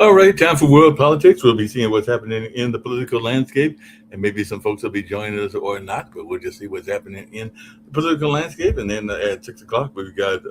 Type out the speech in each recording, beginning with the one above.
All right, time for world politics. We'll be seeing what's happening in the political landscape, and maybe some folks will be joining us or not, but we'll just see what's happening in the political landscape. And then at 6 o'clock, we've got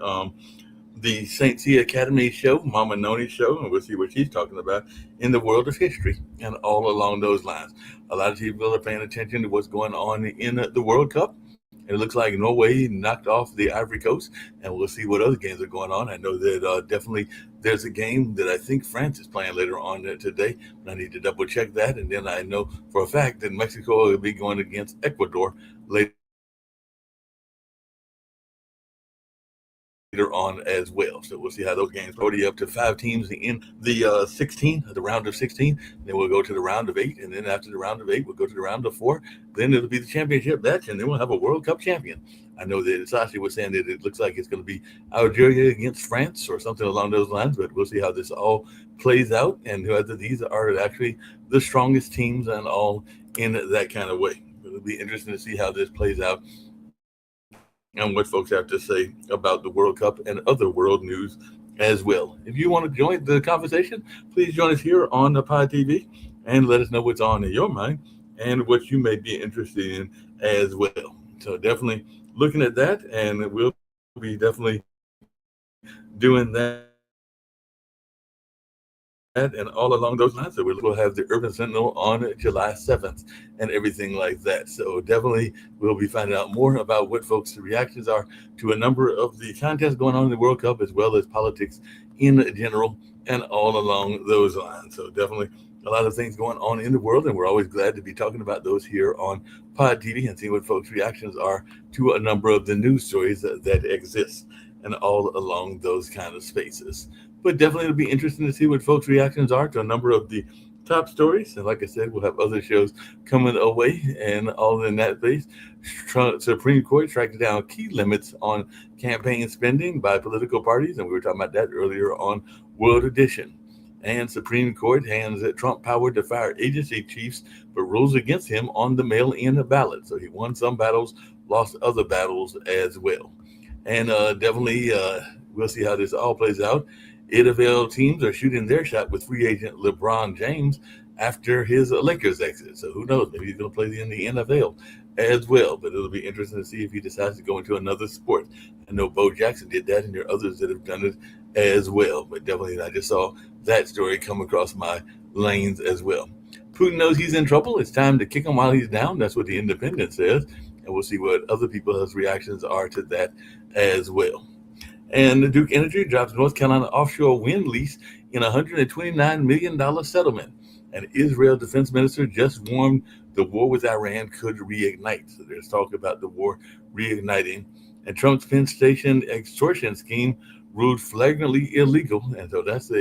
the St. C Academy show, Mama Noni show, and we'll see what she's talking about in the world of history and all along those lines. A lot of people are paying attention to what's going on in the World Cup. And it looks like Norway knocked off the Ivory Coast, and we'll see what other games are going on. I know that definitely there's a game that I think France is playing later on today, but I need to double check that. And then I know for a fact that Mexico will be going against Ecuador later on as well. So we'll see how those games already up to 5 teams in the 16, the round of 16. Then we'll go to the round of 8, and then after the round of 8, we'll go to the round of 4. Then it'll be the championship match, and then we'll have a World Cup champion. I know that Sashi was saying that it looks like it's going to be Algeria against France or something along those lines, but we'll see how this all plays out and whether these are actually the strongest teams and all in that kind of way. But it'll be interesting to see how this plays out and what folks have to say about the World Cup and other world news as well. If you want to join the conversation, please join us here on the Pod TV and let us know what's on your mind and what you may be interested in as well. So definitely looking at that, and we'll be definitely doing that. And all along those lines, so we'll have the Urban Sentinel on July 7th and everything like that. So definitely we'll have the Urban Sentinel on July 7th and everything like that. So definitely we'll be finding out more about what folks' reactions are to a number of the contests going on in the World Cup as well as politics in general and all along those lines. So definitely a lot of things going on in the world, and we're always glad to be talking about those here on Pod TV and seeing what folks' reactions are to a number of the news stories that exist and all along those kind of spaces. But definitely it'll be interesting to see what folks' reactions are to a number of the top stories. And like I said, we'll have other shows coming away and all in that space. Supreme Court strikes down key limits on campaign spending by political parties, and we were talking about that earlier on World Edition. And Supreme Court hands Trump power to fire agency chiefs, but rules against him on the mail-in ballot. So he won some battles, lost other battles as well. And definitely, we'll see how this all plays out. NFL teams are shooting their shot with free agent LeBron James after his Lakers exit. So who knows? Maybe he's going to play in the NFL as well. But it'll be interesting to see if he decides to go into another sport. I know Bo Jackson did that, and there are others that have done it as well. But definitely, I just saw that story come across my lanes as well. Putin knows he's in trouble. It's time to kick him while he's down. That's what the Independent says. And we'll see what other people's reactions are to that as well. And Duke Energy drops North Carolina offshore wind lease in a $129 million settlement. And Israel defense minister just warned the war with Iran could reignite. So there's talk about the war reigniting. And Trump's Penn Station extortion scheme ruled flagrantly illegal. And so that's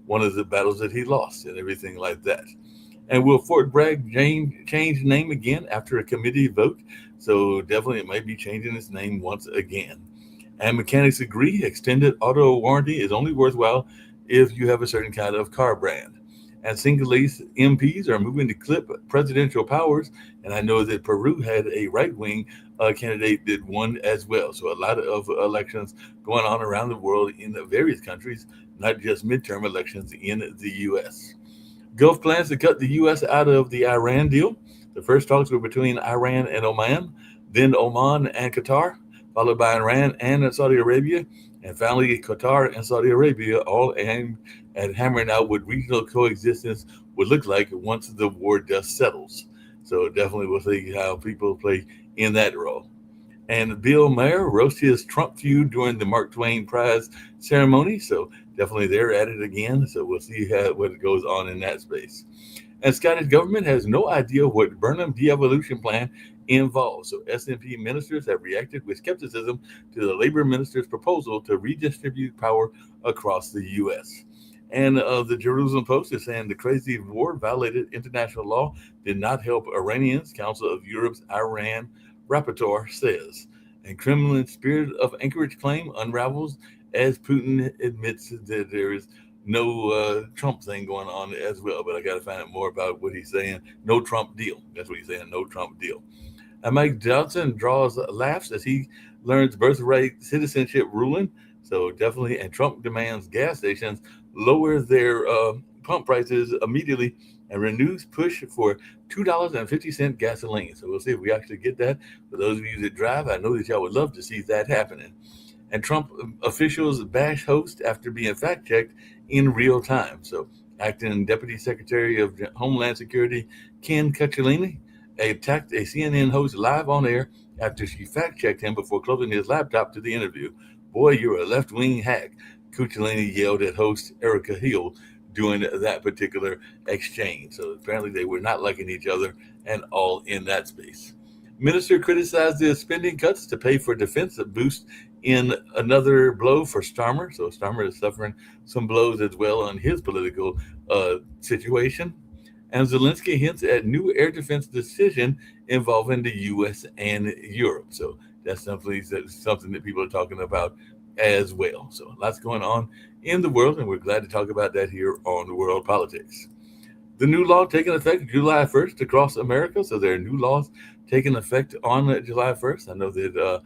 one of the battles that he lost and everything like that. And will Fort Bragg change name again after a committee vote? So definitely it might be changing its name once again. And mechanics agree extended auto warranty is only worthwhile if you have a certain kind of car brand. And Sinhalese MPs are moving to clip presidential powers. And I know that Peru had a right wing candidate that won as well. So a lot of elections going on around the world in the various countries, not just midterm elections in the U.S. Gulf plans to cut the U.S. out of the Iran deal. The first talks were between Iran and Oman, then Oman and Qatar, followed by Iran and Saudi Arabia, and finally Qatar and Saudi Arabia, all aimed at hammering out what regional coexistence would look like once the war dust settles. So definitely we'll see how people play in that role. And Bill Maher roast his Trump feud during the Mark Twain Prize ceremony. So definitely they're at it again. So we'll see what goes on in that space. And Scottish government has no idea what Burnham de-evolution plan involves. So SNP ministers have reacted with skepticism to the Labor minister's proposal to redistribute power across the U.S. And the Jerusalem Post is saying the crazy war violated international law, did not help Iranians, Council of Europe's Iran rapporteur says. And Kremlin spirit of Anchorage claim unravels as Putin admits that there is no Trump thing going on as well. But I got to find out more about what he's saying. No Trump deal. That's what he's saying. No Trump deal. And Mike Johnson draws laughs as he learns birthright citizenship ruling. So definitely, and Trump demands gas stations lower their pump prices immediately and renews push for $2.50 gasoline. So we'll see if we actually get that. For those of you that drive, I know that y'all would love to see that happening. And Trump officials bash host after being fact checked in real time. So, acting Deputy Secretary of Homeland Security Ken Cucciolini attacked a CNN host live on air after she fact checked him before closing his laptop to the interview. Boy, you're a left wing hack, Cucciolini yelled at host Erica Hill during that particular exchange. So apparently they were not liking each other and all in that space. Minister criticized the spending cuts to pay for defense boost in another blow for Starmer. So Starmer is suffering some blows as well on his political situation. And Zelensky hints at new air defense decision involving the U.S. and Europe. So that's something that people are talking about as well. So lots going on in the world, and we're glad to talk about that here on World Politics. The new law taking effect July 1st across America. So there are new laws taking effect on July 1st. I know that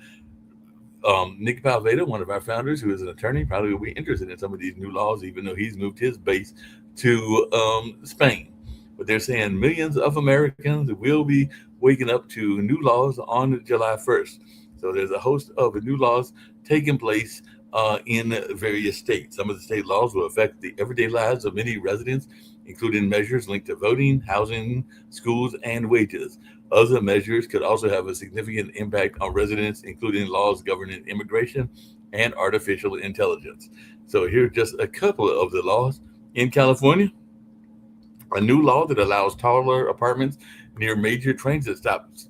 Nick Palveda, one of our founders, who is an attorney, probably will be interested in some of these new laws, even though he's moved his base to Spain. But they're saying millions of Americans will be waking up to new laws on July 1st. So there's a host of new laws taking place in various states. Some of the state laws will affect the everyday lives of many residents, including measures linked to voting, housing, schools, and wages. Other measures could also have a significant impact on residents, including laws governing immigration and artificial intelligence. So here's just a couple of the laws. In California, a new law that allows taller apartments near major transit stops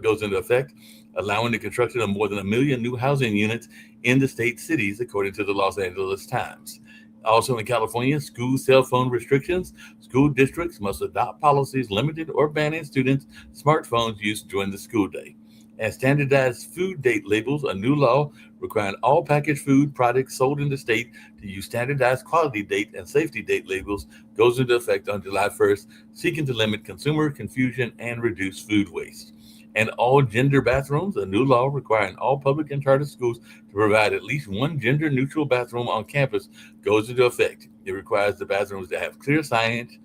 goes into effect, allowing the construction of more than 1 million new housing units in the state cities, according to the Los Angeles Times. Also in California, school cell phone restrictions. School districts must adopt policies limiting or banning students' smartphones use during the school day. And standardized food date labels, a new law requiring all packaged food products sold in the state to use standardized quality date and safety date labels, goes into effect on July 1st, seeking to limit consumer confusion and reduce food waste. And all gender bathrooms, a new law requiring all public and charter schools to provide at least one gender-neutral bathroom on campus, goes into effect. It requires the bathrooms to have clear signage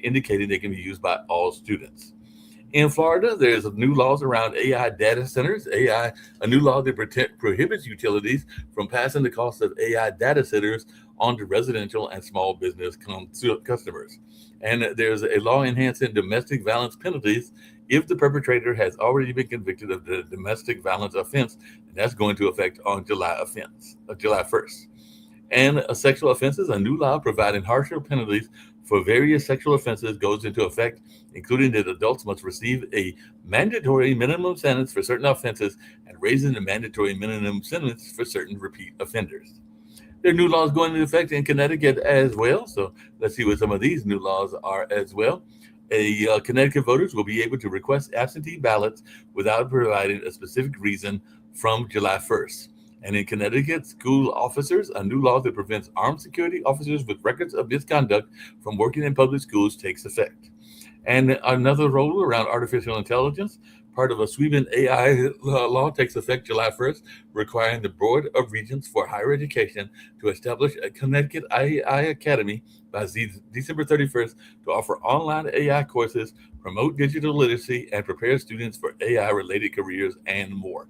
indicating they can be used by all students. In Florida, there's new laws around AI data centers. A new law that prohibits utilities from passing the cost of AI data centers on to residential and small business customers. And there's a law enhancing domestic violence penalties if the perpetrator has already been convicted of the domestic violence offense, and that's going to affect on July 1st. And sexual offenses, a new law providing harsher penalties for various sexual offenses goes into effect, including that adults must receive a mandatory minimum sentence for certain offenses and raising the mandatory minimum sentence for certain repeat offenders. There are new laws going into effect in Connecticut as well. So let's see what some of these new laws are as well. Connecticut voters will be able to request absentee ballots without providing a specific reason from July 1st. And in Connecticut, school officers, a new law that prevents armed security officers with records of misconduct from working in public schools takes effect. And another rule around artificial intelligence, part of a sweeping AI law, takes effect July 1st, requiring the Board of Regents for Higher Education to establish a Connecticut AI Academy by December 31st to offer online AI courses, promote digital literacy, and prepare students for AI-related careers and more.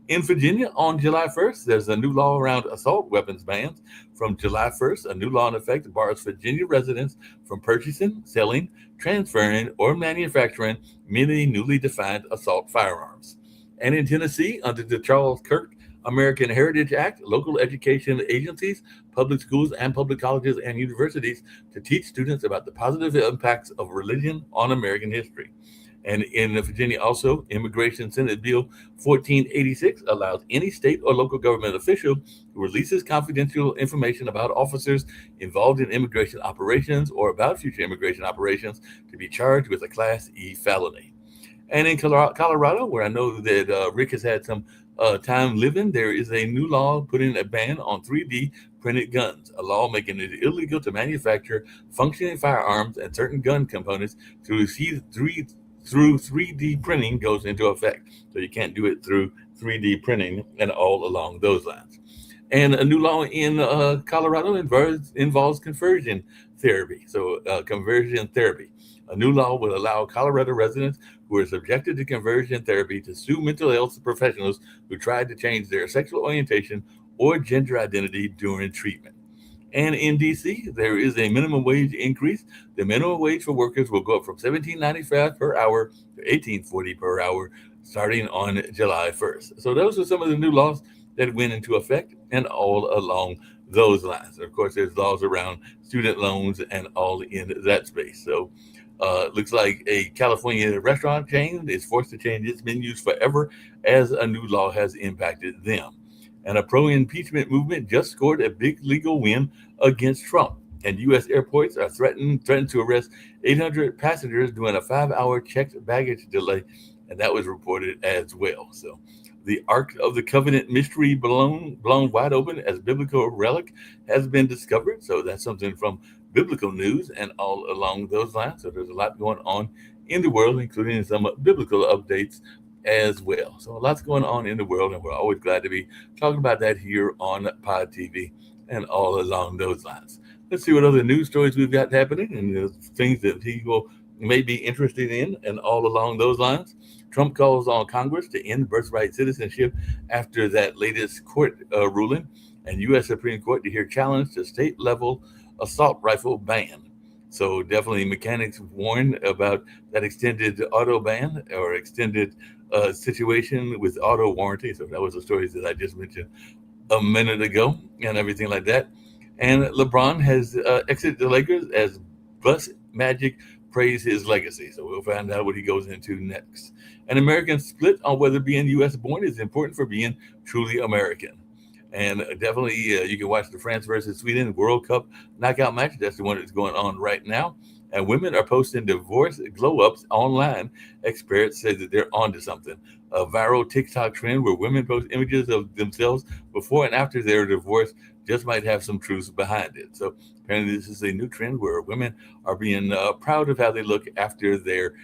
In Virginia, on July 1st, there's a new law around assault weapons bans. From July 1st, a new law in effect bars Virginia residents from purchasing, selling, transferring, or manufacturing many newly defined assault firearms. And in Tennessee, under the Charles Kirk American Heritage Act, local education agencies, public schools, and public colleges and universities to teach students about the positive impacts of religion on American history. And in Virginia also, Immigration Senate Bill 1486 allows any state or local government official who releases confidential information about officers involved in immigration operations or about future immigration operations to be charged with a Class E felony. And in Colorado, where I know that Rick has had some time living, there is a new law putting a ban on 3D printed guns, a law making it illegal to manufacture functioning firearms and certain gun components through 3D printing goes into effect. So you can't do it through 3D printing and all along those lines. And a new law in Colorado involves conversion therapy. So, conversion therapy. A new law will allow Colorado residents who are subjected to conversion therapy to sue mental health professionals who tried to change their sexual orientation or gender identity during treatment. And in DC, there is a minimum wage increase. The minimum wage for workers will go up from 17.95 per hour to 18.40 per hour starting on July 1st. So those are some of the new laws that went into effect and all along those lines. And of course, there's laws around student loans and all in that space. So looks like a California restaurant chain is forced to change its menus forever as a new law has impacted them. And a pro impeachment movement just scored a big legal win against Trump. And U.S. airports are threatened to arrest 800 passengers during a 5-hour checked baggage delay. And that was reported as well. So the Ark of the Covenant mystery blown wide open as biblical relic has been discovered. So that's something from biblical news and all along those lines. So there's a lot going on in the world, including some biblical updates as well. So lots going on in the world, and we're always glad to be talking about that here on Pod TV and all along those lines. Let's see what other news stories we've got happening and things that people may be interested in and all along those lines. Trump calls on Congress to end birthright citizenship after that latest court ruling, and U.S. Supreme Court to hear challenge to state level assault rifle ban. So definitely mechanics warn about that extended auto ban or extended situation with auto warranty. So that was the stories that I just mentioned a minute ago and everything like that. And LeBron has exited the Lakers as Bus Magic praise his legacy. So we'll find out what he goes into next. An American split on whether being U.S. born is important for being truly American. And definitely, you can watch the France versus Sweden World Cup knockout match. That's the one that's going on right now. And women are posting divorce glow ups online. Experts say that they're onto something. A viral TikTok trend where women post images of themselves before and after their divorce just might have some truth behind it. So apparently, this is a new trend where women are being proud of how they look after their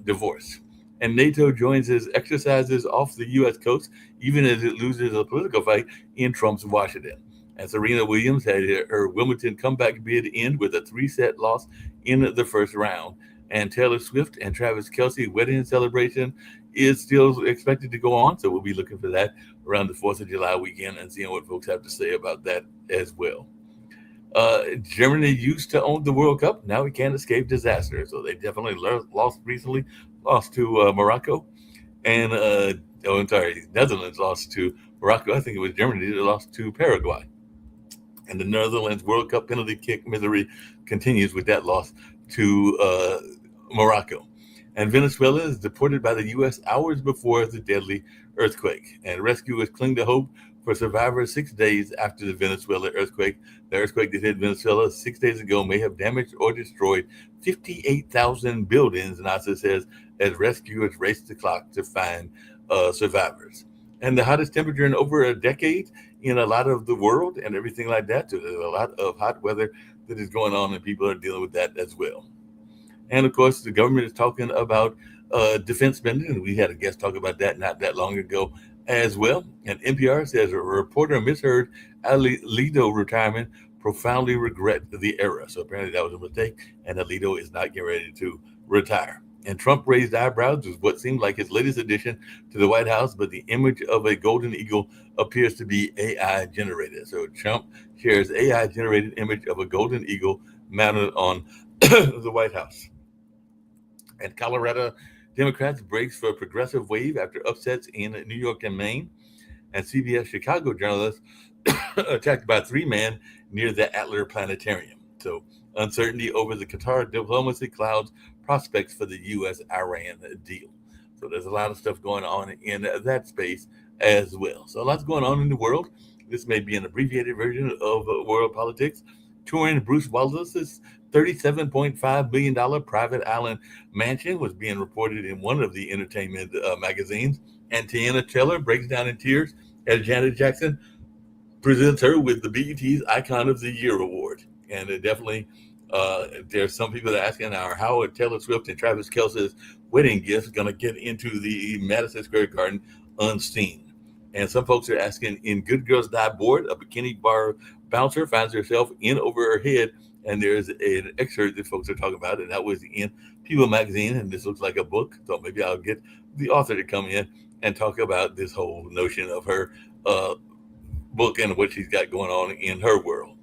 divorce. And NATO joins its exercises off the U.S. coast, even as it loses a political fight in Trump's Washington. And Serena Williams had her Wimbledon comeback bid end with a 3-set loss in the first round. And Taylor Swift and Travis Kelce wedding celebration is still expected to go on. So we'll be looking for that around the 4th of July weekend and seeing what folks have to say about that as well. Germany used to own the World Cup. Now we can't escape disaster. So they definitely lost recently, lost to Morocco. And, Netherlands lost to Morocco. I think it was Germany that lost to Paraguay. And the Netherlands World Cup penalty kick misery continues with that loss to Morocco. And Venezuela is deported by the U.S. hours before the deadly earthquake. And rescuers cling to hope for survivors 6 days after the Venezuela earthquake. The earthquake that hit Venezuela 6 days ago may have damaged or destroyed 58,000 buildings, NASA says, as rescuers race the clock to find survivors. And the hottest temperature in over a decade in a lot of the world and everything like that. So there's a lot of hot weather that is going on, and people are dealing with that as well. And of course, the government is talking about defense spending, and we had a guest talk about that not that long ago as well. And NPR says a reporter misheard Alito retirement, profoundly regret the era. So apparently that was a mistake, and Alito is not getting ready to retire. And Trump raised eyebrows with what seemed like his latest addition to the White House, but the image of a golden eagle appears to be AI generated. So Trump shares AI generated image of a golden eagle mounted on the White House. And Colorado Democrats brace for a progressive wave after upsets in New York and Maine. And CBS Chicago journalists attacked by 3 men near the Adler Planetarium. So uncertainty over the Qatar diplomacy clouds prospects for the U.S.-Iran deal. So there's a lot of stuff going on in that space as well. So lots going on in the world. This may be an abbreviated version of world politics. Touring Bruce Willis's $37.5 million private island mansion was being reported in one of the entertainment magazines. And Tiana Taylor breaks down in tears as Janet Jackson presents her with the BET's Icon of the Year award. And it definitely, there's some people that are asking now, how are Taylor Swift and Travis Kelce's wedding gifts going to get into the Madison Square Garden unseen? And some folks are asking, in Good Girls Die Bored, a bikini bar bouncer finds herself in over her head. And there's an excerpt that folks are talking about, and that was in People magazine. And this looks like a book. So maybe I'll get the author to come in and talk about this whole notion of her uh, book and what she's got going on in her world.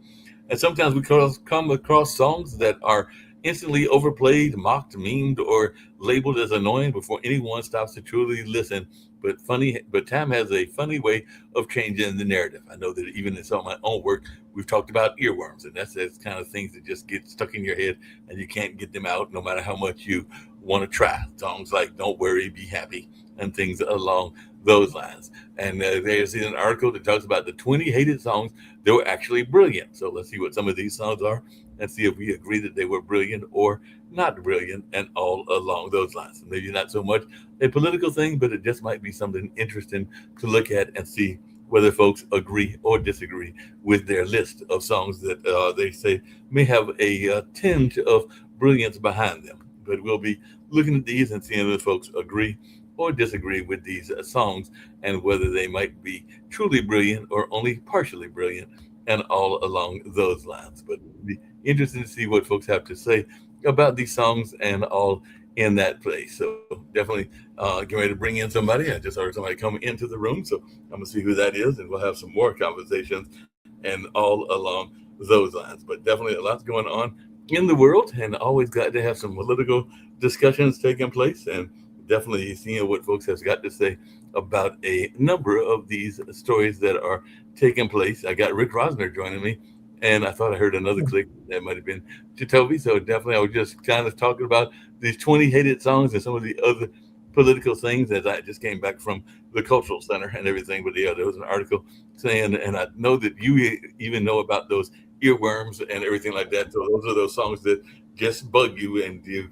And sometimes we come across songs that are instantly overplayed, mocked, memed, or labeled as annoying before anyone stops to truly listen. But time has a funny way of changing the narrative. I know that even in some of my own work, we've talked about earworms, and that's kind of things that just get stuck in your head and you can't get them out no matter how much you want to try. Songs like "Don't Worry, Be Happy" and things along those lines. And there's an article that talks about the 20 hated songs that were actually brilliant. So let's see what some of these songs are and see if we agree that they were brilliant or not brilliant and all along those lines. Maybe not so much a political thing, but it just might be something interesting to look at and see whether folks agree or disagree with their list of songs that they say may have a tinge of brilliance behind them. But we'll be looking at these and seeing if folks agree or disagree with these songs and whether they might be truly brilliant or only partially brilliant and all along those lines. But it'll be interesting to see what folks have to say about these songs and all in that place. So definitely getting ready to bring in somebody. I just heard somebody come into the room, so I'm gonna see who that is, and we'll have some more conversations and all along those lines. But definitely a lot's going on in the world, and always glad to have some political discussions taking place, and definitely seeing what folks have got to say about a number of these stories that are taking place. I got Rick Rosner joining me, and I thought I heard another click that might have been Jacoby. So definitely, I was just kind of talking about these 20 hated songs and some of the other political things as I just came back from the cultural center and everything. But yeah, there was an article saying, and I know that you even know about those earworms and everything like that. So those are those songs that just bug you and you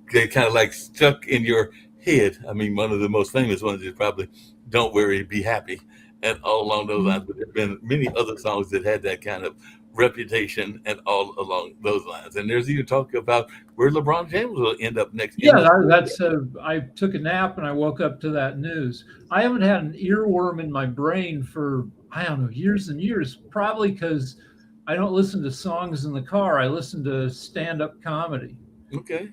get kind of like stuck in your head. I mean, one of the most famous ones is probably "Don't Worry, Be Happy," and all along those lines. But there've been many other songs that had that kind of reputation and all along those lines. And there's even talk about where LeBron James will end up next in Yeah, the. that's. I took a nap and I woke up to that news. I haven't had an earworm in my brain for, I don't know, years and years. Probably because I don't listen to songs in the car. I listen to stand-up comedy. Okay.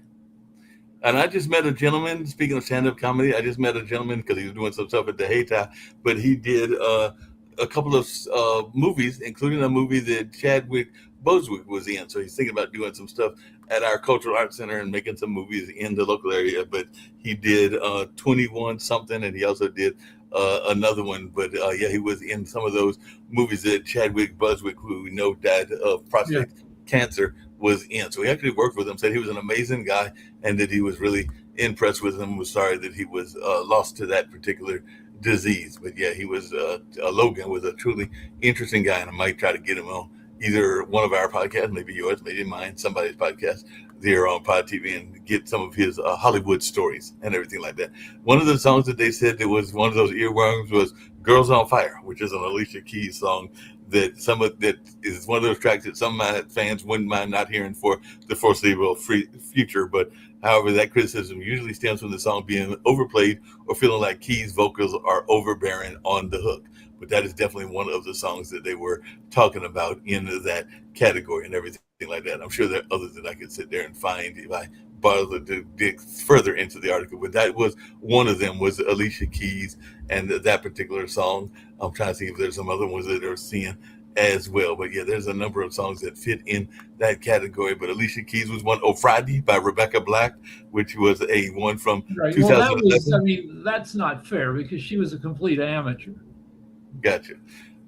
And I just met a gentleman. Speaking of stand-up comedy, I just met a gentleman because he was doing some stuff at the Hayti, but he did a couple of movies, including a movie that Chadwick Boswick was in. So he's thinking about doing some stuff at our Cultural Arts Center and making some movies in the local area. But he did 21 something, and he also did another one. But yeah, he was in some of those movies that Chadwick Boswick, who we know died of Yeah. prostate cancer, was in. So he actually worked with him. Said he was an amazing guy and that he was really impressed with him. Was sorry that he was lost to that particular disease. But yeah, he was Logan was a truly interesting guy, and I might try to get him on either one of our podcasts, maybe yours, maybe mine, somebody's podcast there on Pod TV, and get some of his Hollywood stories and everything like that. One of the songs that they said that was one of those earworms was "Girls on Fire," which is an Alicia Keys song that that is one of those tracks that some of my fans wouldn't mind not hearing for the foreseeable future. But however, that criticism usually stems from the song being overplayed or feeling like Keys' vocals are overbearing on the hook. But that is definitely one of the songs that they were talking about in that category and everything like that. I'm sure there are others that I could sit there and find if I bother to dig further into the article. But that was one of them was Alicia Keys and that particular song. I'm trying to see if there's some other ones that are seeing as well. But yeah, there's a number of songs that fit in that category. But Alicia Keys was one. "Oh Friday" by Rebecca Black, which was a one from Right. Well, that was, I 2011. mean, that's not fair because she was a complete amateur. Gotcha.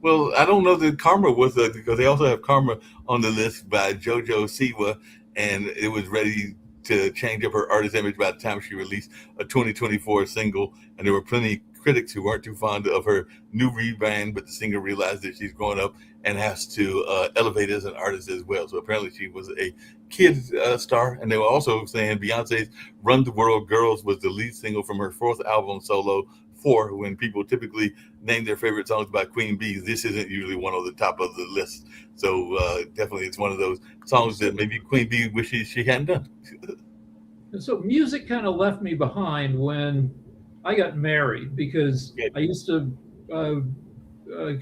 Well, I don't know that Karma was because they also have Karma on the list by JoJo Siwa, and it was ready to change up her artist image by the time she released a 2024 single. And there were plenty of critics who weren't too fond of her new rebrand, but the singer realized that she's growing up and has to elevate as an artist as well. So apparently she was a kid star, and they were also saying Beyonce's "Run the World Girls" was the lead single from her fourth album solo. For when people typically name their favorite songs by Queen Bee, this isn't usually one on the top of the list. So definitely, it's one of those songs that So, maybe Queen Bee wishes she hadn't done. so music kind of left me behind when I got married because Yeah. I used to uh,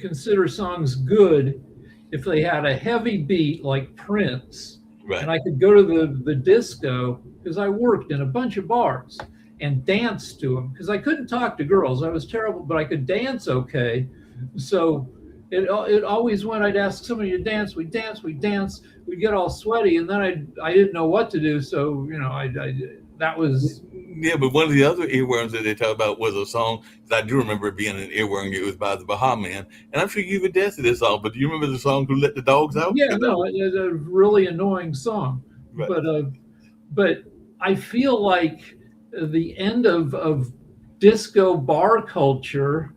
consider songs good if they had a heavy beat like Prince, Right. and I could go to the disco because I worked in a bunch of bars and dance to them because I couldn't talk to girls. I was terrible, but I could dance okay. So it always went. I'd ask somebody to dance. We dance. We dance. We'd get all sweaty, and then I didn't know what to do. So I that was Yeah, but one of the other earworms that they talk about was a song that I do remember being an earworm. It was by the Baha Man, and I'm sure you even danced to this song. But do you remember the song "Who Let the Dogs Out"? yeah, 'Cause that no, was it's a really annoying song, right. but I feel like the end of disco bar culture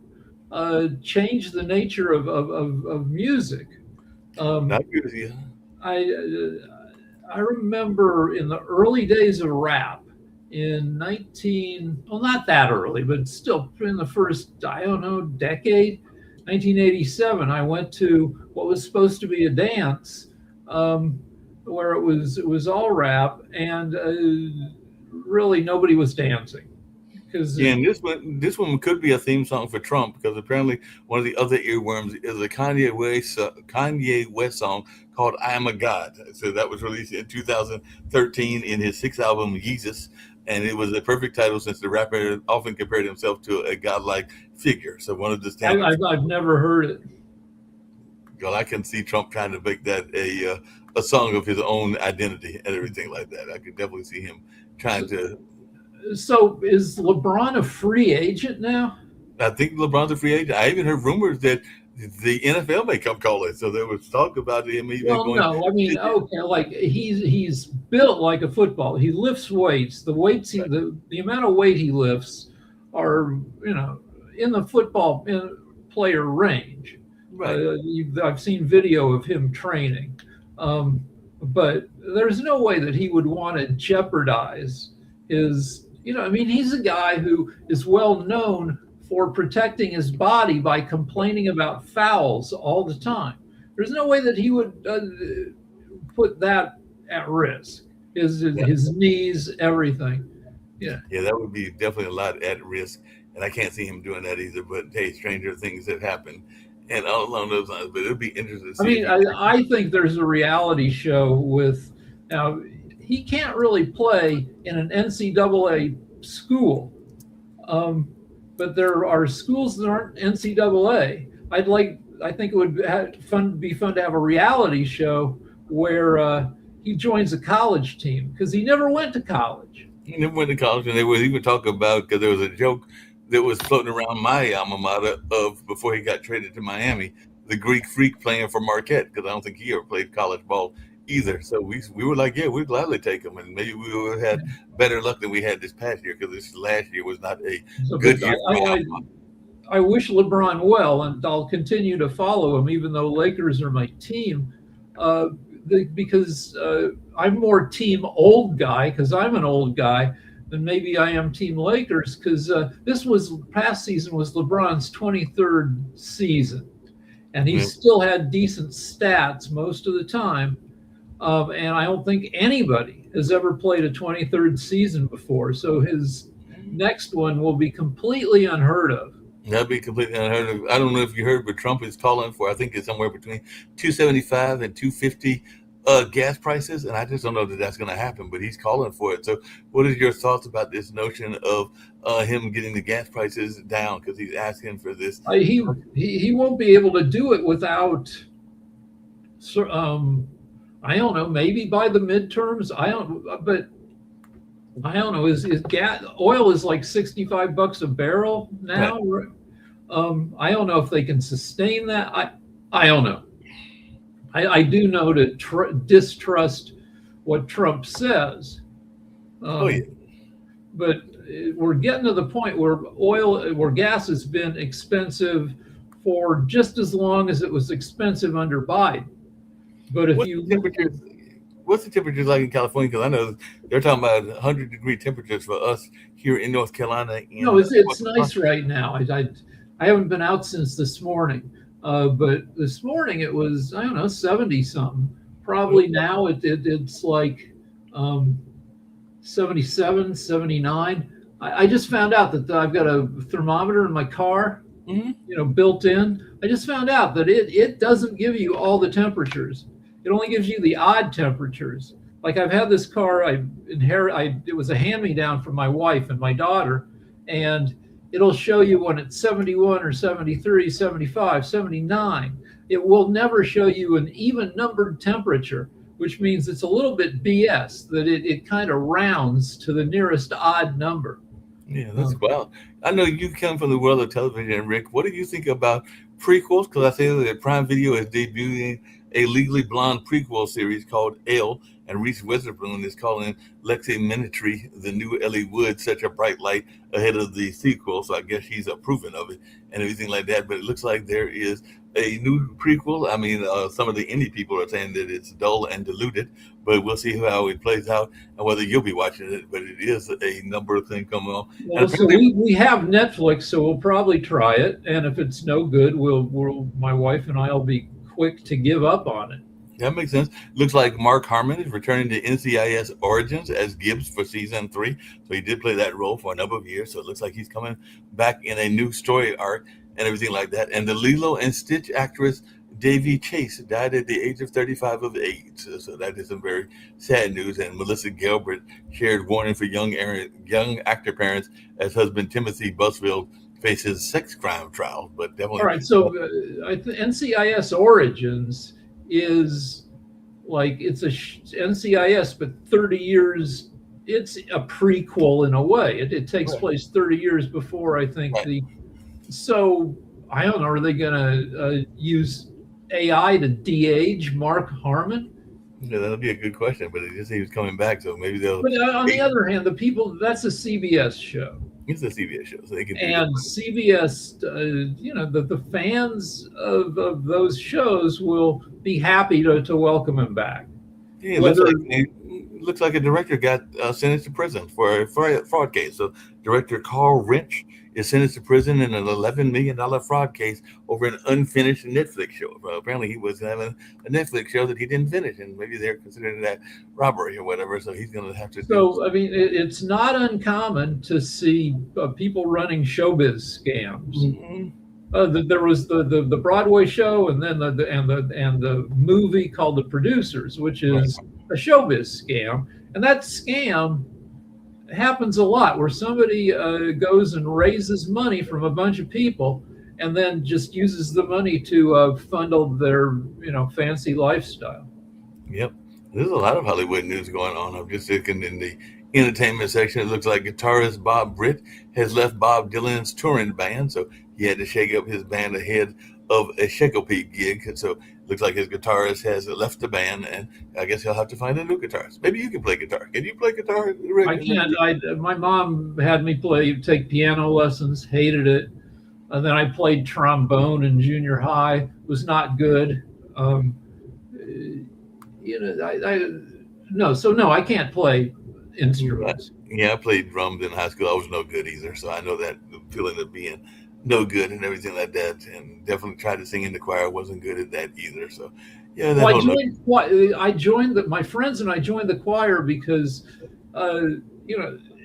changed the nature of music. I Um, agree with you. I remember in the early days of rap in 19, well, not that early, but still in the first, I don't know, decade, 1987, I went to what was supposed to be a dance um, where it was all rap and really nobody was dancing because Yeah, and this one could be a theme song for Trump because apparently one of the other earworms is a Kanye West song called "I Am a God." So that was released in 2013 in his sixth album Yeezus, and it was a perfect title since the rapper often compared himself to a godlike figure. So one of the standards. I've never heard it. Well, I can see Trump trying to make that a song of his own identity and everything like that. I could definitely see him trying So, to. so is LeBron a free agent now? I think LeBron's a free agent. I even heard rumors that the NFL may come calling. So there was talk about him even Well, going. no, I mean, okay, like he's built like a football. He lifts weights. The weights the amount of weight he lifts are in the football player range. Right. I've seen video of him training, but there's no way that he would want to jeopardize his. I mean, he's a guy who is well known for protecting his body by complaining about fouls all the time. There's no way that he would put that at risk. His knees, everything. Yeah. Yeah, that would be definitely a lot at risk, and I can't see him doing that either. But hey, stranger things have happened, and all along those lines. But it'll be interesting to I see if mean, he. I think there's a reality show with now. He can't really play in an NCAA school, um, but there are schools that aren't NCAA. I think it would be fun to have a reality show where he joins a college team because he never went to college. He never went to college, and they was even talking about because there was a joke that was floating around my alma mater of before he got traded to Miami, the Greek Freak playing for Marquette because I don't think he ever played college ball either. So we were like, yeah, we'd gladly take him, and maybe we would have had better luck than we had this past year because this last year was not a So, good but year for my alma mater. I wish LeBron well, and I'll continue to follow him, even though Lakers are my team, uh, because I'm more team old guy because I'm an old guy than maybe I am team Lakers because this was past season was LeBron's 23rd season, and he Yeah. still had decent stats most of the time. And I don't think anybody has ever played a 23rd season before. So his next one will be completely unheard of. That'd be completely unheard of. I don't know if you heard, but Trump is calling for I think it's somewhere between 275 and 250 gas prices, and I just don't know that that's going to happen. But he's calling for it. So, what is your thoughts about this notion of him getting the gas prices down because he's asking for this? He won't be able to do it without. I don't know. Maybe by the midterms. But I don't know. Is gas oil is like $65 a barrel now? Right. I don't know if they can sustain that. I don't know. I do know to distrust what Trump says. Oh yeah. But we're getting to the point where gas has been expensive for just as long as it was expensive under Biden. But if What's you the temperatures? What's the temperatures like in California? Because I know they're talking about 100-degree temperatures for us here in North Carolina. no, it's nice right now. I haven't been out since this morning, but this morning it was I don't know 70 something. Probably now it's like 77, 79. I just found out that I've got a thermometer in my car, Mhm. built in. I just found out that it doesn't give you all the temperatures. It only gives you the odd temperatures. Like I've had this car it was a hand-me-down from my wife and my daughter, and it'll show you when it's 71 or 73, 75, 79. It will never show you an even numbered temperature, which means it's a little bit BS that it kind of rounds to the nearest odd number. Yeah, that's Um, well. I know you come from the world of television, Rick. What do you think about prequels? Because I say that Prime Video is debuting a Legally Blonde prequel series called Elle, and Reese Witherspoon is calling Lexi Minetry, the new Ellie Wood, such a bright light ahead of the sequel. So I guess she's approving of it and everything like that. But it looks like there is a new prequel. I mean, some of the indie people are saying that it's dull and diluted, but we'll see how it plays out and whether you'll be watching it. But it is a number of things coming on. And Well, so apparently, we have Netflix, so we'll probably try it, and if it's no good, we'll my wife and I'll be quick to give up on it. that makes sense. Looks like Mark Harmon is returning to NCIS Origins as Gibbs for season 3. So he did play that role for a number of years. So it looks like he's coming back in a new story arc and everything like that. And the Lilo and Stitch actress Davy Chase died at the age of 35 of AIDS. So that is some very sad news. And Melissa Gilbert shared warning for young actor parents as husband Timothy Busfield faces sex crime trial. But All definitely, right, so NCIS Origins is like it's NCIS, but 30 years. It's a prequel in a way. It takes right, place 30 years before I think right. the. So I don't know. Are they going to use AI to de-age Mark Harmon? Yeah, that'll be a good question, but it just he was coming back, so maybe they'll. But on the other hand, the people, that's a CBS show. It's a CBS show, so they can do that. And CBS, the fans of those shows will be happy to welcome him back. Yeah, Whether it looks like a director got sentenced to prison for a fraud case. So director Carl Wrench is sentenced to prison in an $11 million fraud case over an unfinished Netflix show. Apparently, he was having a Netflix show that he didn't finish, and maybe they're considering that robbery or whatever. So he's going to have to do. So, I mean, it's not uncommon to see people running showbiz scams. Mhm. There was the Broadway show, and then the movie called The Producers, which Right. is a showbiz scam, and that scam happens a lot where somebody goes and raises money from a bunch of people, and then just uses the money to fund their fancy lifestyle. Yep. There's a lot of Hollywood news going on. I'm just looking in the entertainment section. It looks like guitarist Bob Britt has left Bob Dylan's touring band, so he had to shake up his band ahead of a Shekopee gig. So it looks like his guitarist has left the band, and I guess he'll have to find a new guitarist. Maybe you can play guitar. Can you play guitar, Rick? I can't. My mom had me take piano lessons, hated it. And then I played trombone in junior high, was not good. Um, no, so no, I can't play instruments. Yeah, I played drums in high school. I was no good either, so I know that feeling of being no good and everything like that. And definitely tried to sing in the choir. Wasn't good at that either. So yeah, that Well, whole I joined my friends and I joined the choir because, uh,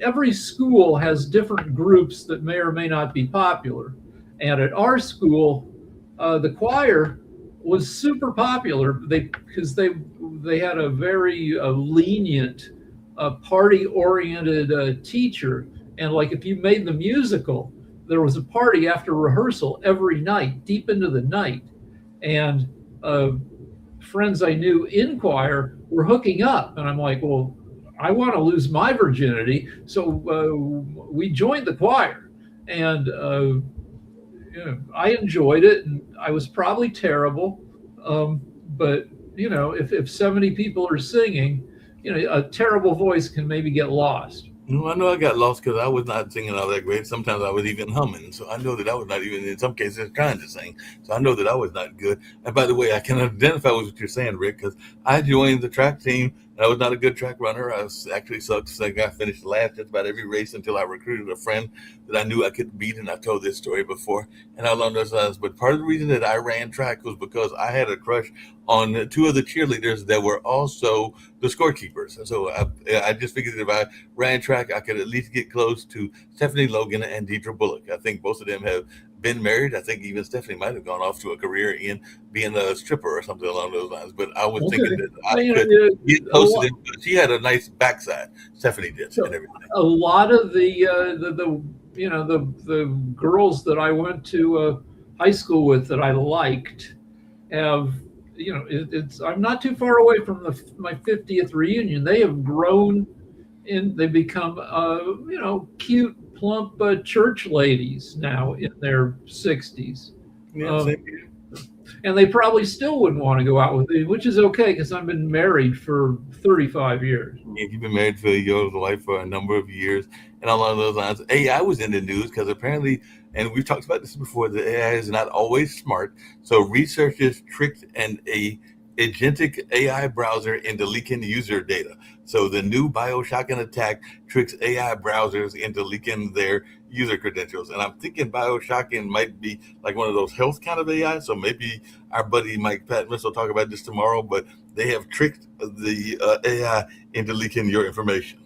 every school has different groups that may or may not be popular. And at our school, the choir was super popular. Because they had a very lenient, party-oriented teacher, and like if you made the musical, there was a party after rehearsal every night, deep into the night, and friends I knew in choir were hooking up, and I'm like, well, I want to lose my virginity, so we joined the choir, and I enjoyed it, and I was probably terrible, but if 70 people are singing, a terrible voice can maybe get lost. No, I know I got lost because I was not singing all that great. Sometimes I was even humming. So I know that I was not even, in some cases, trying to sing. So I know that I was not good. And by the way, I can identify with what you're saying, Rick, because I joined the track team and I was not a good track runner. I was actually sucked. So I finished last just about every race until I recruited a friend that I knew I could beat. And I've told this story before. And I learned those lessons. But part of the reason that I ran track was because I had a crush on two of the cheerleaders that were also the scorekeepers. So I just figured that if I ran track, I could at least get close to Stephanie Logan and Deidre Bullock. I think both of them have been married. I think even Stephanie might have gone off to a career in being a stripper or something along those lines. But I was thinking Okay. that Well, I you know, could get a close to lot, them. She had a nice backside. Stephanie did, and so everything. a lot of the you know the girls that I went to high school with that I liked have, you know, it's I'm not too far away from my 50th reunion. They have grown in, they become you know, cute, plump church ladies now in their 60s. Yeah, Um, same here. and they probably still wouldn't want to go out with me, which is okay because I've been married for 35 years. Yeah, you've been married for your wife for a number of years, and along those lines, AI was in the news because apparently, and we've talked about this before, the AI is not always smart. So researchers tricked a agentic AI browser into leaking user data. So the new Bioshocking attack tricks AI browsers into leaking their user credentials. And I'm thinking Bioshocking might be like one of those health kind of AI. So maybe our buddy Mike Patmos will talk about this tomorrow, but they have tricked the AI into leaking your information.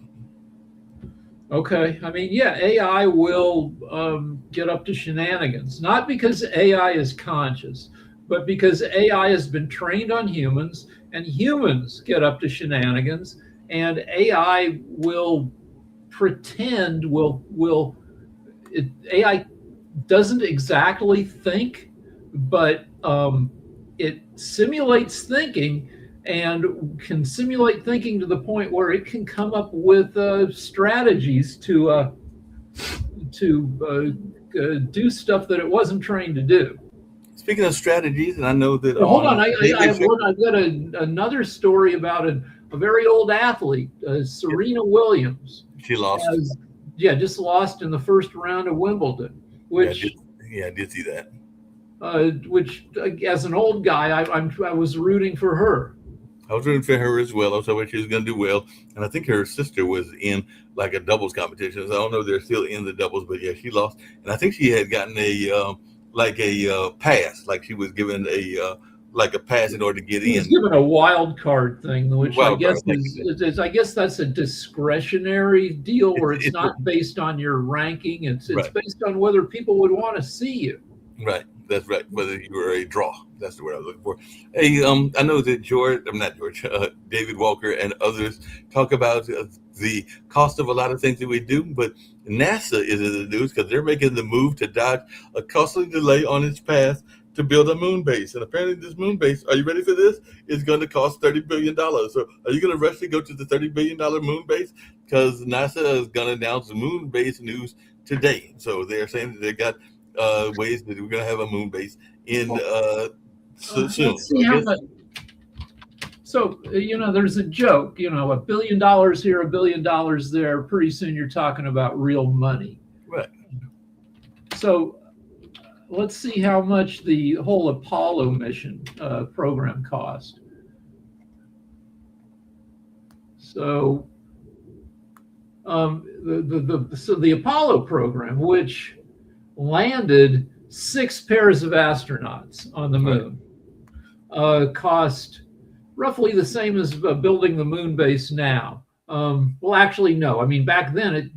Okay. I mean, yeah, AI will get up to shenanigans, not because AI is conscious, but because AI has been trained on humans and humans get up to shenanigans, and AI will pretend, AI doesn't exactly think, but it simulates thinking and can simulate thinking to the point where it can come up with strategies to do stuff that it wasn't trained to do. Speaking of strategies, and I know that Well, hold on, on I have one. I've got another story about a very old athlete, Serena Williams. she lost. Yeah, just lost in the first round of Wimbledon, which I did see that. Which as an old guy, I was rooting for her. I was rooting for her as well. I was hoping she was going to do well, and I think her sister was in like a doubles competition. So I don't know if they're still in the doubles, but yeah, she lost, and I think she had gotten a pass, like she was given a pass in order to get He was in. given a wild card thing, which I Wild guess card, is I guess that's a discretionary deal where it's It's not based on your ranking. It's Right. based on whether people would want to see you. Right, that's right. Whether you were a draw, that's the word I was looking for. Hey, I know that David Walker and others talk about the cost of a lot of things that we do, but NASA is in the news because they're making the move to dodge a costly delay on its path to build a moon base. And apparently, this moon base, are you ready for this? Is going to cost $30 billion. So, are you going to rush to go to the $30 billion moon base? Because NASA is going to announce the moon base news today. So, they're saying that they got ways that we're going to have a moon base in soon. Let's see how much. So, you know, there's a joke, you know, $1 billion here, $1 billion there. Pretty soon you're talking about real money. Right. So, let's see how much the whole Apollo mission program cost. So, the Apollo program, which landed 6 pairs of astronauts on the moon, cost roughly the same as building the moon base now. Well, actually, no. I mean, back then it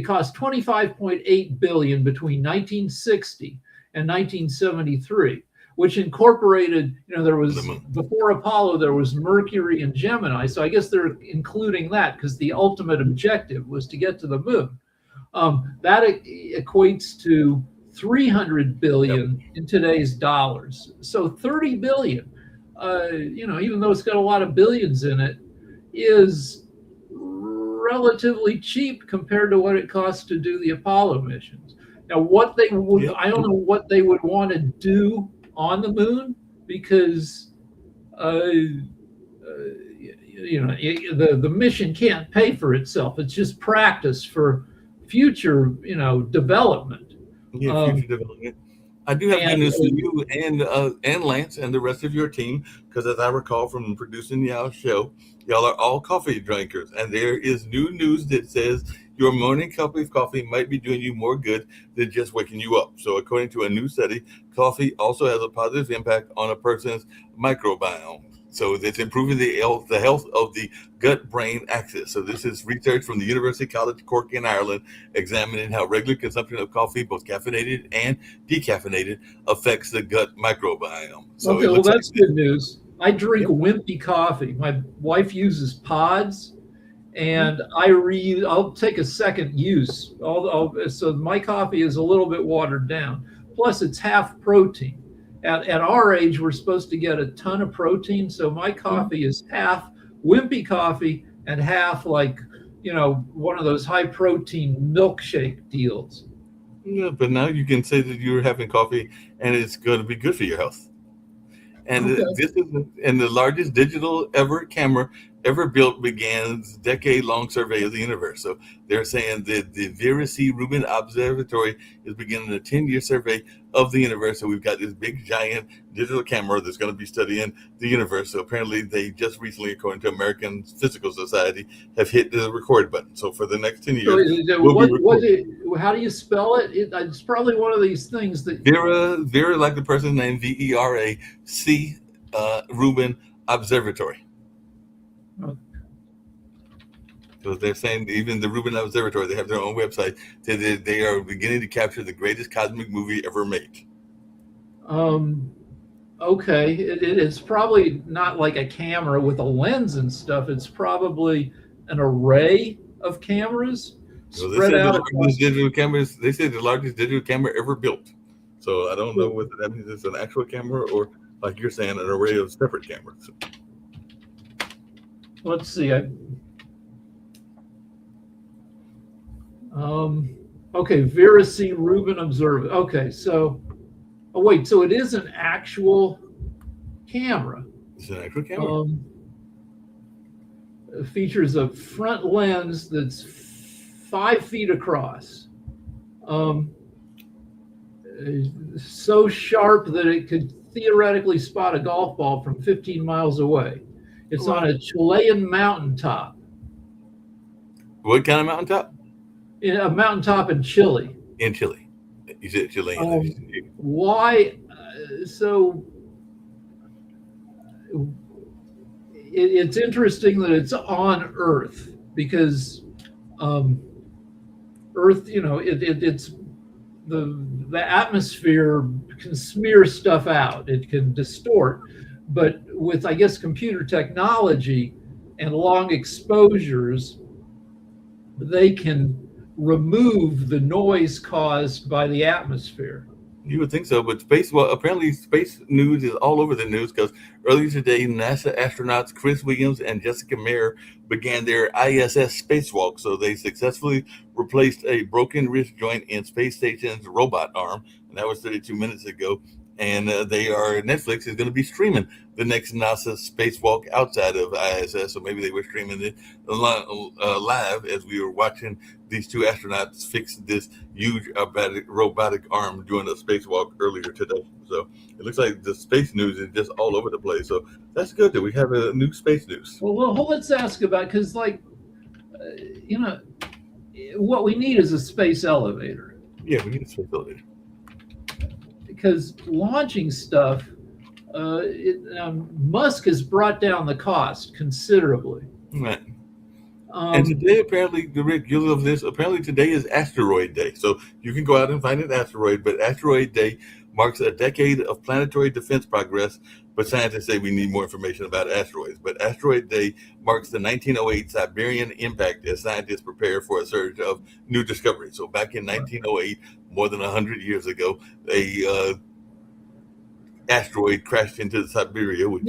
cost $25.8 billion between 1960 and 1973, which incorporated, you know, there was before Apollo there was Mercury and Gemini. So I guess they're including that because the ultimate objective was to get to the moon. That equates to 300 billion in today's dollars. So 30 billion, you know, even though it's got a lot of billions in it, is relatively cheap compared to what it costs to do the Apollo missions. Now, what they would, I don't know what they would want to do on the moon because, you know, the mission can't pay for itself. It's just practice for future, you know, development. Yeah, future development. I do have good news for you and Lance and the rest of your team, because as I recall from producing y'all's show, y'all are all coffee drinkers, and there is new news that says your morning cup of coffee might be doing you more good than just waking you up. So according to a new study, coffee also has a positive impact on a person's microbiome. So it's improving the health of the gut-brain axis. So this is research from the University College Cork in Ireland, examining how regular consumption of coffee, both caffeinated and decaffeinated, affects the gut microbiome. So Okay, it well, looks like that's good news. I drink Yep. Wimpy coffee. My wife uses pods, Mhm. and I'll take a second use. So my coffee is a little bit watered down. Plus, it's half protein. At our age, we're supposed to get a ton of protein. So my coffee is half Wimpy coffee and half like, one of those high protein milkshake deals. Yeah, but now you can say that you're having coffee and it's going to be good for your health. And Okay. this is and the largest digital ever camera ever built began a decade-long survey of the universe. So they're saying that the Vera C. Rubin Observatory is beginning a 10-year survey of the universe. So we've got this big, giant digital camera that's going to be studying the universe. So apparently they just recently, according to American Physical Society, have hit the record button. So for the next 10 So years, we'll be recording. how do you spell it? It's probably one of these things that. Vera, like the person's name, VERAC, Rubin Observatory. So they're saying even the Rubin Observatory, they have their own website, that they are beginning to capture the greatest cosmic movie ever made. Okay, it's probably not like a camera with a lens and stuff. It's probably an array of cameras So they spread said the out across. largest digital cameras. They said the largest digital camera ever built. So I don't know whether that means it's an actual camera or, like you're saying, an array of separate cameras. Let's see. Okay, Vera C. Rubin Observatory. Okay, so, oh wait, so it is an actual camera. It's an actual camera. It features a front lens that's 5 feet across. So sharp that it could theoretically spot a golf ball from 15 miles away. It's on a Chilean mountaintop. What kind of mountaintop? A mountaintop in Chile. In Chile. You said Chilean. Why? So it's interesting that it's on Earth because Earth, it's the atmosphere can smear stuff out. It can distort, but with, I guess, computer technology and long exposures, they can remove the noise caused by the atmosphere. You would think so, but apparently space news is all over the news because earlier today, NASA astronauts Chris Williams and Jessica Meir began their ISS spacewalk. So they successfully replaced a broken wrist joint in space station's robot arm, and that was 32 minutes ago. And Netflix is going to be streaming the next NASA spacewalk outside of ISS. So maybe they were streaming it live as we were watching these two astronauts fix this huge robotic arm doing a spacewalk earlier today. So it looks like the space news is just all over the place. So that's good that we have a new space news. Well, let's ask about, because what we need is a space elevator. Yeah, we need a space elevator. Because launching stuff, Musk has brought down the cost considerably. Right. And today, apparently, Rick, you love this. Apparently, today is Asteroid Day. So you can go out and find an asteroid, but Asteroid Day marks a decade of planetary defense progress. But scientists say we need more information about asteroids. But Asteroid Day marks the 1908 Siberian impact as scientists prepare for a surge of new discoveries. So back in 1908, more than 100 years ago, a asteroid crashed into Siberia. I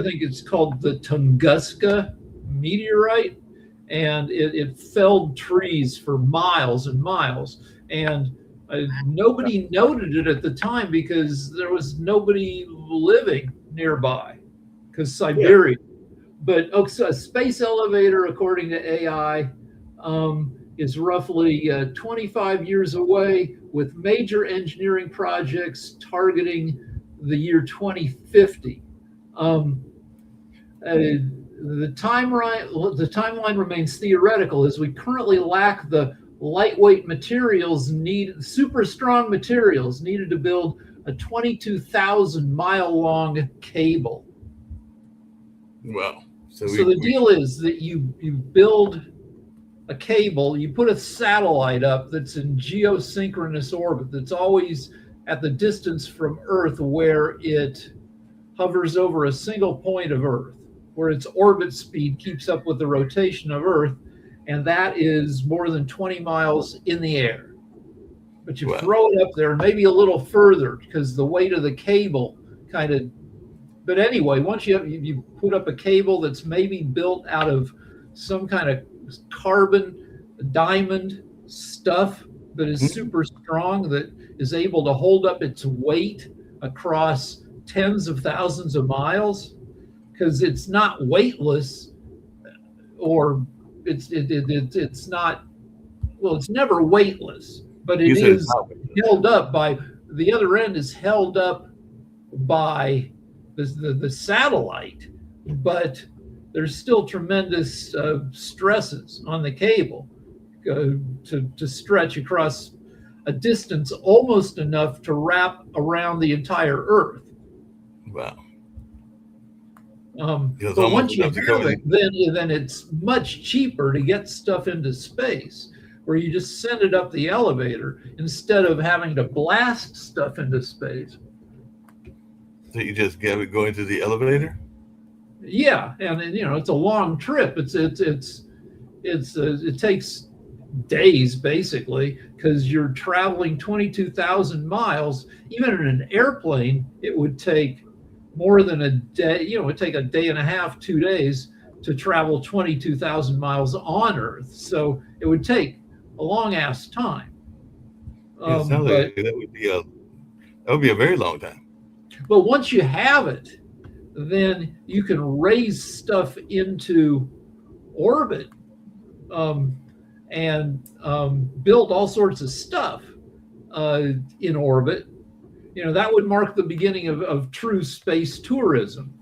think it's called the Tunguska meteorite, and it felled trees for miles and miles, and nobody noted it at the time because there was nobody living nearby, because Siberia. But so a space elevator, according to AI, is roughly 25 years away, with major engineering projects targeting the year 2050. The timeline remains theoretical, as we currently lack the lightweight materials super strong materials needed to build a 22,000 mile long cable. Wow. So So the deal is that you build a cable, you put a satellite up that's in geosynchronous orbit, that's always at the distance from Earth where it hovers over a single point of Earth, where its orbit speed keeps up with the rotation of Earth, and that is more than 20 miles in the air. But you throw it up there, maybe a little further, because the weight of the cable kind of. But anyway, once you put up a cable that's maybe built out of some kind of carbon diamond stuff that is super strong, that is able to hold up its weight across tens of thousands of miles, because it's not weightless, or it's not, well, it's never weightless, but it is held up by, the other end is held up by the satellite, but there's still tremendous stresses on the cable to stretch across a distance almost enough to wrap around the entire Earth. Wow. But once you have it, then it's much cheaper to get stuff into space, where you just send it up the elevator instead of having to blast stuff into space. So you just go into the elevator? Yeah, and it's a long trip. It takes days basically, because you're traveling 22,000 miles. Even in an airplane, it would take more than a day. It would take a day and a half, 2 days to travel 22,000 miles on Earth. So it would take a long ass time. It sounds like that would be a very long time. But once you have it, then you can raise stuff into orbit and build all sorts of stuff in orbit. That would mark the beginning of true space tourism,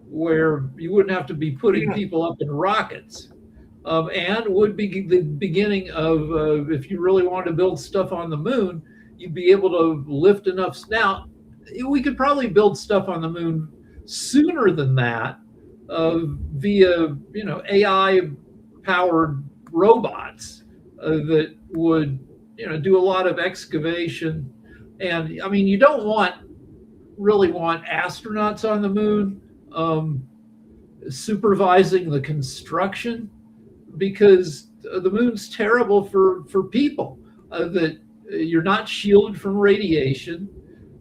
where you wouldn't have to be putting people up in rockets, and would be the beginning of, if you really wanted to build stuff on the moon, you'd be able to lift enough. Now, we could probably build stuff on the moon sooner than that via AI-powered robots that would do a lot of excavation. And I mean, you don't really want astronauts on the moon supervising the construction, because the moon's terrible for people. That you're not shielded from radiation.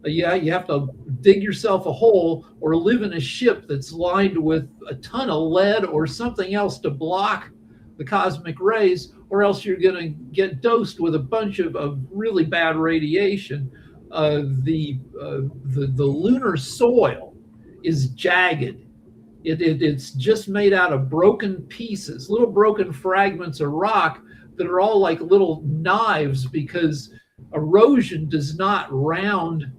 You have to dig yourself a hole or live in a ship that's lined with a ton of lead or something else to block the cosmic rays, or else you're going to get dosed with a bunch of really bad radiation. The lunar soil is jagged. It's just made out of broken pieces, little broken fragments of rock that are all like little knives, because erosion does not round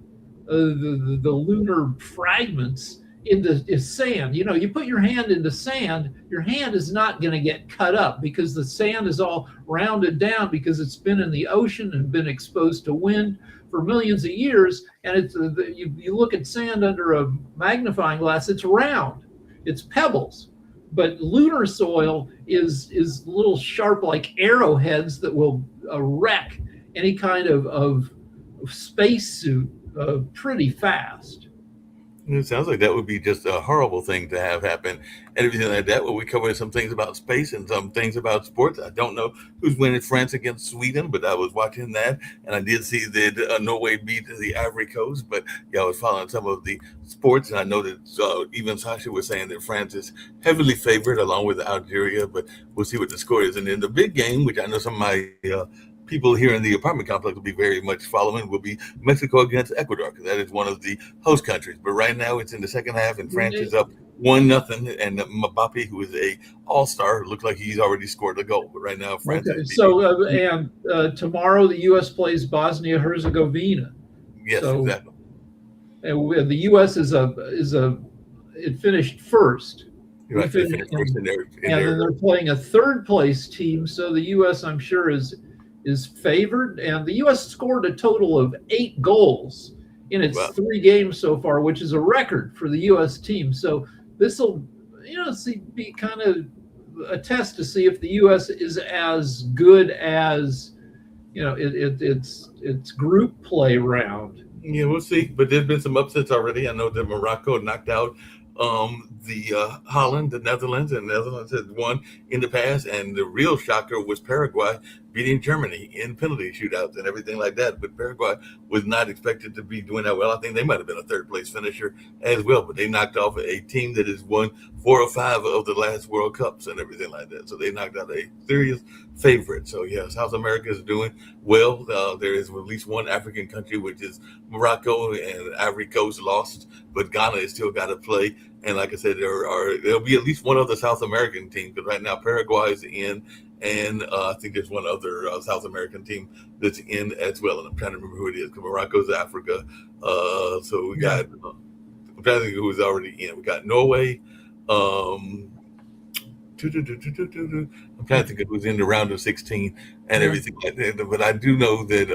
the lunar fragments into sand. You put your hand into sand, your hand is not going to get cut up, because the sand is all rounded down, because it's been in the ocean and been exposed to wind for millions of years. And it's you look at sand under a magnifying glass, it's round, it's pebbles. But lunar soil is little sharp, like arrowheads, that will wreck any kind of spacesuit pretty fast. It sounds like that would be just a horrible thing to have happen, and everything like that. Well, we covered some things about space and some things about sports. I don't know who's winning France against Sweden, but I was watching that, and I did see that Norway beat the Ivory Coast. But yeah, I was following some of the sports, and I know that even Sasha was saying that France is heavily favored along with Algeria, but we'll see what the score is. And then the big game, which I know some of my people here in the apartment complex will be very much following, will be Mexico against Ecuador, because that is one of the host countries. But right now it's in the second half, and France is up 1-0, and Mbappe, who is a all-star, looks like he's already scored a goal. But right now France is tomorrow the U.S. plays Bosnia-Herzegovina. Yes, exactly. And the U.S. it finished first. Right, and then they're playing a third place team, so the U.S. I'm sure is favored, and the U.S. scored a total of 8 goals in its 3 games so far, which is a record for the U.S. team. So this will, be kind of a test to see if the U.S. is as good as, its group play round. Yeah, we'll see. But there's been some upsets already. I know that Morocco knocked out the Holland, the Netherlands, and the Netherlands had won in the past. And the real shocker was Paraguay beating Germany in penalty shootouts and everything like that. But Paraguay was not expected to be doing that well. I think they might have been a third place finisher as well. But they knocked off a team that has won 4 or 5 of the last World Cups and everything like that. So they knocked out a serious favorite. So yeah, South America is doing well. There is at least one African country, which is Morocco, and Ivory Coast lost, but Ghana has still got to play. And like I said, there'll be at least one other South American team, because right now Paraguay is in, and I think there's one other South American team that's in as well. And I'm trying to remember who it is, because Morocco's Africa. So we got, I'm trying to think who's already in. We got Norway. I'm trying to think of who's in the round of 16 and everything like that. But I do know that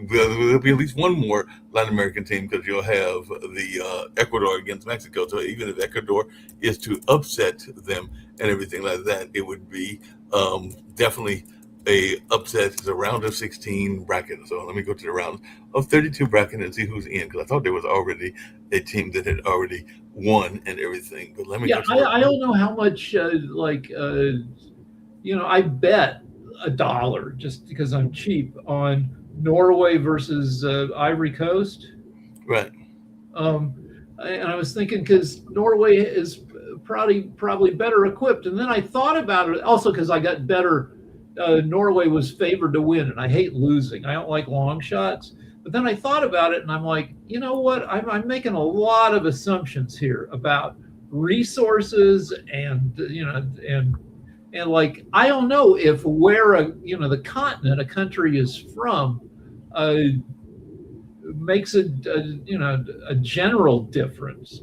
there'll be at least one more Latin American team, because you'll have the Ecuador against Mexico. So even if Ecuador is to upset them and everything like that, it would be definitely a upset. It's a round of 16 bracket. So let me go to the round of 32 bracket and see who's in, because I thought there was already a team that had already won and everything. But let me go to I don't know how much I bet $1 just because I'm cheap on Norway versus Ivory Coast. Right. And I was thinking, because Norway is probably better equipped. And then I thought about it also because I got better. Norway was favored to win, and I hate losing. I don't like long shots. But then I thought about it, and I'm like, you know what? I'm making a lot of assumptions here about resources, and like, I don't know if where the continent a country is from makes a general difference.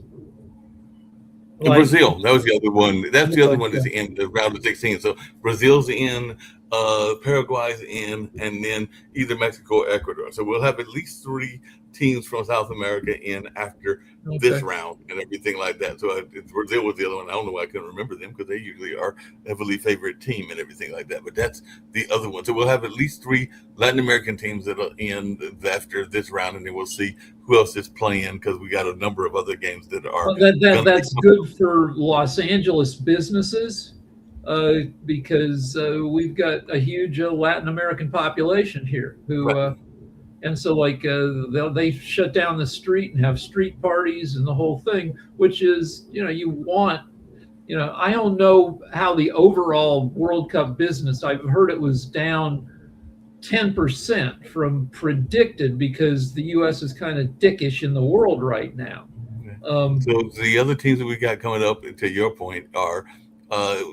Like, Brazil, that was the other one. That's the other one that's in the round of 16. So Brazil's in, Paraguay's in, and then either Mexico or Ecuador. So we'll have at least 3 teams from South America in after this round and everything like that. So Brazil was the other one. I don't know why I couldn't remember them, because they usually are a heavily favored team and everything like that. But that's the other one. So we'll have at least 3 Latin American teams that are in after this round, and then we'll see who else is playing, because we got a number of other games that are. That's good for Los Angeles businesses, because we've got a huge Latin American population here who. Right. And so, like, they shut down the street and have street parties and the whole thing, which is, you want, I don't know how the overall World Cup business, I've heard it was down 10% from predicted, because the U.S. is kind of dickish in the world right now. So the other teams that we got coming up, to your point, are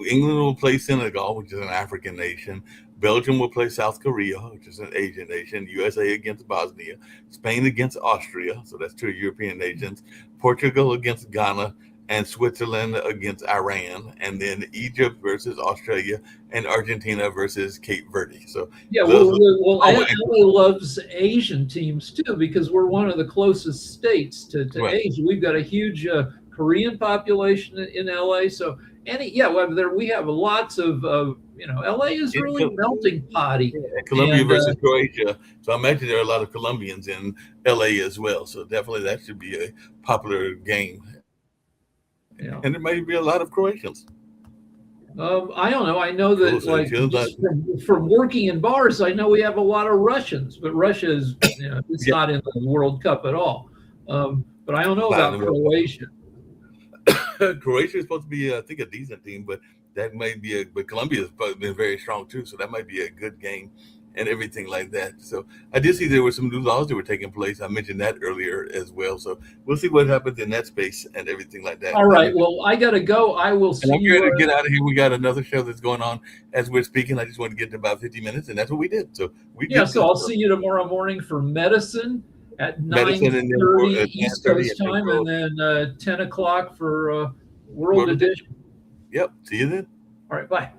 England will play Senegal, which is an African nation. Belgium will play South Korea, which is an Asian nation. USA against Bosnia. Spain against Austria, so that's 2 European nations. Portugal against Ghana, and Switzerland against Iran. And then Egypt versus Australia, and Argentina versus Cape Verde. So yeah, LA loves Asian teams too, because we're one of the closest states to Asia. We've got a huge Korean population in LA. So we have lots of LA is really a melting potty. Colombia versus Croatia. So I imagine there are a lot of Colombians in LA as well. So definitely that should be a popular game. Yeah. And there may be a lot of Croatians. I don't know. I know that from working in bars, I know we have a lot of Russians, but Russia is it's not in the World Cup at all. But I don't know about Croatia. Croatia is supposed to be, I think, a decent team, but that might be but Colombia has been very strong too, so that might be a good game and everything like that. So I did see there were some new laws that were taking place. I mentioned that earlier as well. So we'll see what happens in that space and everything like that. All right. Well, I got to go. I will see you. I'm going to get out of here. We got another show that's going on as we're speaking. I just wanted to get to about 50 minutes, and that's what we did. So so I'll see you tomorrow morning for medicine at 9:30 East Coast time, and then 10 o'clock for World Edition. Yep. See you then. All right. Bye.